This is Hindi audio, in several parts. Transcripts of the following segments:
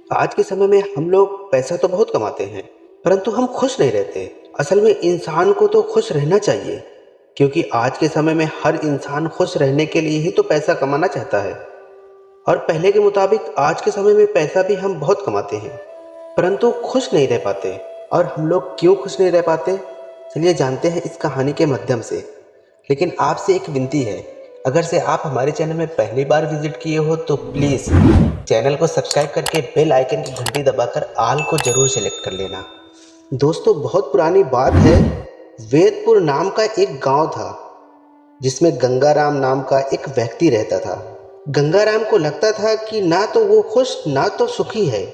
आज के समय में हम लोग पैसा तो बहुत कमाते हैं, परंतु हम खुश नहीं रहते। असल में इंसान को तो खुश रहना चाहिए, क्योंकि आज के समय में हर इंसान खुश रहने के लिए ही तो पैसा कमाना चाहता है। और पहले के मुताबिक आज के समय में पैसा भी हम बहुत कमाते हैं, परंतु खुश नहीं रह पाते। और हम लोग क्यों खुश नहीं रह पाते, चलिए जानते हैं इस कहानी के माध्यम से। लेकिन आपसे एक विनती है, अगर से आप हमारे चैनल में पहली बार विजिट किए हो तो प्लीज़ चैनल को सब्सक्राइब करके बेल आइकन की घंटी दबाकर आल को ज़रूर सेलेक्ट कर लेना। दोस्तों, बहुत पुरानी बात है। वेदपुर नाम का एक गांव था, जिसमें गंगाराम नाम का एक व्यक्ति रहता था। गंगाराम को लगता था कि ना तो वो खुश ना तो सुखी है,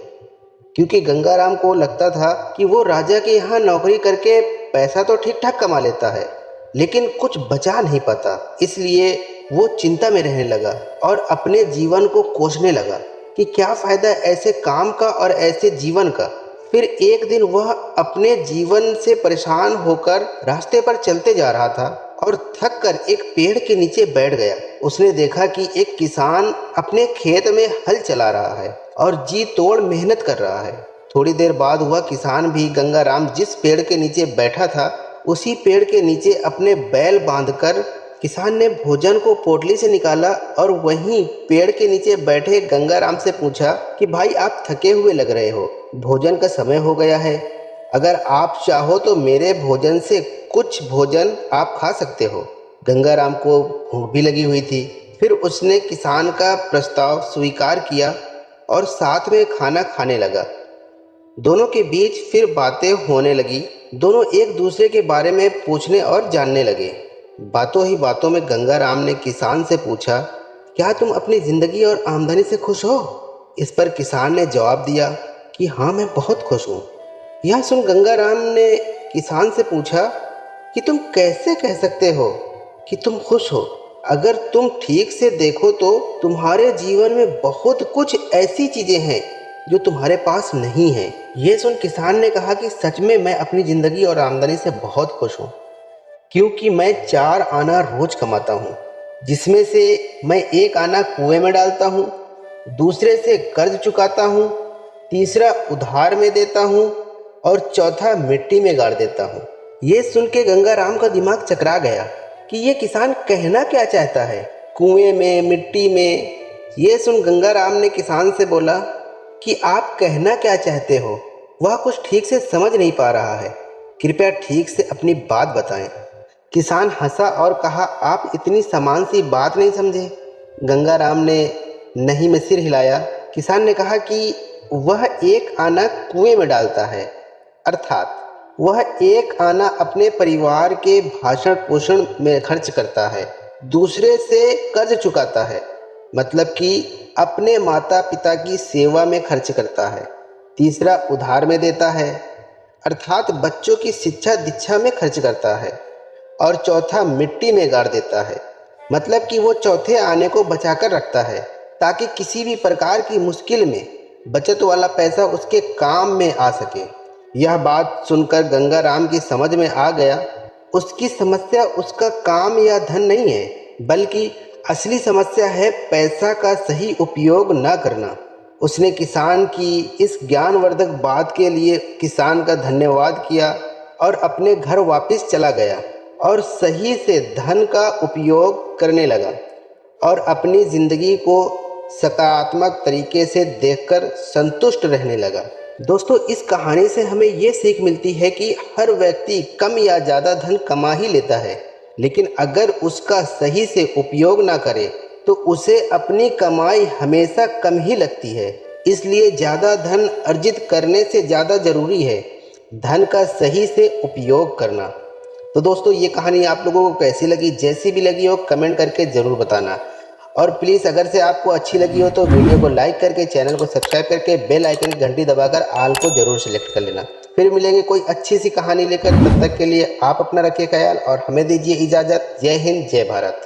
क्योंकि गंगाराम को लगता था कि वो राजा के यहाँ नौकरी करके पैसा तो ठीक ठाक कमा लेता है, लेकिन कुछ बचा नहीं पाता। इसलिए वो चिंता में रहने लगा और अपने जीवन को कोसने लगा कि क्या फ़ायदा ऐसे काम का और ऐसे जीवन का। फिर एक दिन वह अपने जीवन से परेशान होकर रास्ते पर चलते जा रहा था और थक कर एक पेड़ के नीचे बैठ गया। उसने देखा कि एक किसान अपने खेत में हल चला रहा है और जी तोड़ मेहनत कर रहा है। थोड़ी देर बाद वह किसान भी गंगाराम जिस पेड़ के नीचे बैठा था उसी पेड़ के नीचे अपने बैल बांधकर किसान ने भोजन को पोटली से निकाला और वहीं पेड़ के नीचे बैठे गंगाराम से पूछा कि भाई, आप थके हुए लग रहे हो, भोजन का समय हो गया है। अगर आप चाहो तो मेरे भोजन से कुछ भोजन आप खा सकते हो। गंगाराम को भूख भी लगी हुई थी। फिर उसने किसान का प्रस्ताव स्वीकार किया और साथ में खाना खाने लगा। दोनों के बीच फिर बातें होने लगी। दोनों एक दूसरे के बारे में पूछने और जानने लगे। बातों ही बातों में गंगाराम ने किसान से पूछा, क्या तुम अपनी ज़िंदगी और आमदनी से खुश हो? इस पर किसान ने जवाब दिया कि हाँ, मैं बहुत खुश हूँ। यह सुन गंगाराम ने किसान से पूछा कि तुम कैसे कह सकते हो कि तुम खुश हो? अगर तुम ठीक से देखो तो तुम्हारे जीवन में बहुत कुछ ऐसी चीज़ें हैं जो तुम्हारे पास नहीं है। ये सुन किसान ने कहा कि सच में मैं अपनी ज़िंदगी और आमदनी से बहुत खुश हूँ, क्योंकि मैं 4 आना रोज कमाता हूँ, जिसमें से मैं 1 आना कुएं में डालता हूँ, दूसरे से कर्ज चुकाता हूँ, तीसरा उधार में देता हूँ और चौथा मिट्टी में गाड़ देता हूँ। ये सुन के गंगाराम का दिमाग चकरा गया कि ये किसान कहना क्या चाहता है, कुएं में, मिट्टी में। ये सुन गंगाराम ने किसान से बोला कि आप कहना क्या चाहते हो, वह कुछ ठीक से समझ नहीं पा रहा है, कृपया ठीक से अपनी बात बताएं। किसान हंसा और कहा, आप इतनी सामान्य सी बात नहीं समझे। गंगाराम ने नहीं में सिर हिलाया। किसान ने कहा कि वह 1 आना कुएं में डालता है, अर्थात वह 1 आना अपने परिवार के भाषण पोषण में खर्च करता है, दूसरे से कर्ज चुकाता है, मतलब कि अपने माता पिता की सेवा में खर्च करता है, तीसरा उधार में देता है, अर्थात बच्चों की शिक्षा दीक्षा में खर्च करता है, और चौथा मिट्टी में गाड़ देता है, मतलब कि वो चौथे आने को बचाकर रखता है ताकि किसी भी प्रकार की मुश्किल में बचत वाला पैसा उसके काम में आ सके। यह बात सुनकर गंगाराम की समझ में आ गया, उसकी समस्या उसका काम या धन नहीं है, बल्कि असली समस्या है पैसा का सही उपयोग न करना। उसने किसान की इस ज्ञानवर्धक बात के लिए किसान का धन्यवाद किया और अपने घर वापस चला गया और सही से धन का उपयोग करने लगा और अपनी ज़िंदगी को सकारात्मक तरीके से देखकर संतुष्ट रहने लगा। दोस्तों, इस कहानी से हमें ये सीख मिलती है कि हर व्यक्ति कम या ज़्यादा धन कमा ही लेता है, लेकिन अगर उसका सही से उपयोग ना करे तो उसे अपनी कमाई हमेशा कम ही लगती है। इसलिए ज़्यादा धन अर्जित करने से ज़्यादा ज़रूरी है धन का सही से उपयोग करना। तो दोस्तों, ये कहानी आप लोगों को कैसी लगी? जैसी भी लगी हो कमेंट करके ज़रूर बताना। और प्लीज़ अगर से आपको अच्छी लगी हो तो वीडियो को लाइक करके, चैनल को सब्सक्राइब करके, बेल आइकन की घंटी दबाकर आल को ज़रूर सेलेक्ट कर लेना। फिर मिलेंगे कोई अच्छी सी कहानी लेकर। तब तक के लिए आप अपना रखिए ख्याल और हमें दीजिए इजाज़त। जय हिंद, जय भारत।